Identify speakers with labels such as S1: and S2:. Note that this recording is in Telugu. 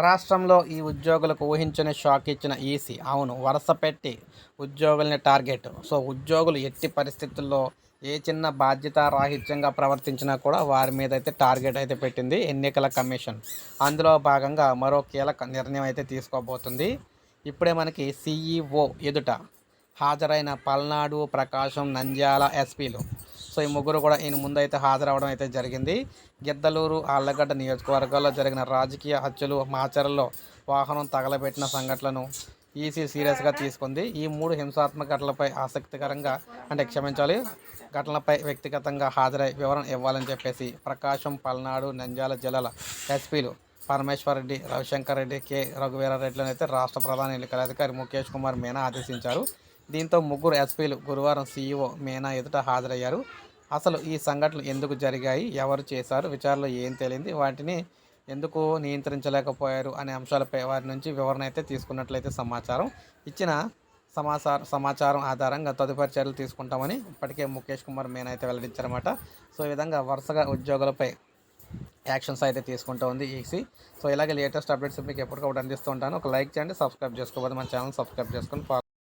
S1: రాష్ట్రంలో ఈ ఉద్యోగులకు ఊహించని షాక్ ఇచ్చిన ఈసీ. అవును, వరుస పెట్టి ఉద్యోగుల్ని టార్గెట్. ఉద్యోగులు ఎట్టి పరిస్థితుల్లో ఏ చిన్న బాధ్యతారాహిత్యంగా ప్రవర్తించినా కూడా వారి మీద అయితే టార్గెట్ అయితే పెట్టింది ఎన్నికల కమిషన్. అందులో భాగంగా మరో కీలక నిర్ణయం అయితే తీసుకోబోతుంది. ఇప్పుడే మనకి సీఈఓ ఎదుట హాజరైన పల్నాడు, ప్రకాశం, నంద్యాల ఎస్పీలు. ఈ ముగ్గురు కూడా ఈయన ముందైతే హాజరవడం అయితే జరిగింది. గిద్దలూరు, ఆళ్లగడ్డ నియోజకవర్గాల్లో జరిగిన రాజకీయ హత్యలు, మాచర్లలో వాహనం తగలబెట్టిన సంఘటనలను ఈసీ సీరియస్గా తీసుకుంది. ఈ 3 హింసాత్మక ఘటనలపై ఘటనలపై వ్యక్తిగతంగా హాజరై వివరణ ఇవ్వాలని చెప్పేసి ప్రకాశం, పల్నాడు, నంద్యాల జిల్లాల ఎస్పీలు పరమేశ్వర్ రెడ్డి, రవిశంకర్ రెడ్డి, కె రఘువీరారెడ్డిలను అయితే రాష్ట్ర ప్రధాన ఎన్నికల అధికారి ముఖేష్ కుమార్ మీనా ఆదేశించారు. దీంతో ముగ్గురు ఎస్పీలు గురువారం సీఈఓ మీనా ఎదుట హాజరయ్యారు. అసలు ఈ సంఘటనలు ఎందుకు జరిగాయి, ఎవరు చేశారు, విచారణలో ఏం తేలింది, వాటిని ఎందుకు నియంత్రించలేకపోయారు అనే అంశాలపై వారి నుంచి వివరణ అయితే తీసుకున్నట్లయితే సమాచారం. ఇచ్చిన సమాచారం ఆధారంగా తదుపరి చర్యలు తీసుకుంటామని ఇప్పటికే ముఖేష్ కుమార్ మీనా అయితే వెల్లడించారన్నమాట. ఈ విధంగా వరుసగా ఉద్యోగులపై యాక్షన్స్ అయితే తీసుకుంటూ ఉంది ఈసీ. ఇలాగే లేటెస్ట్ అప్డేట్స్ మీకు ఎప్పటికప్పుడు అందిస్తూ ఉంటాను. ఒక లైక్ చేయండి, సబ్స్క్రైబ్ చేసుకోవాలి, మన ఛానల్ సబ్స్క్రైబ్ చేసుకొని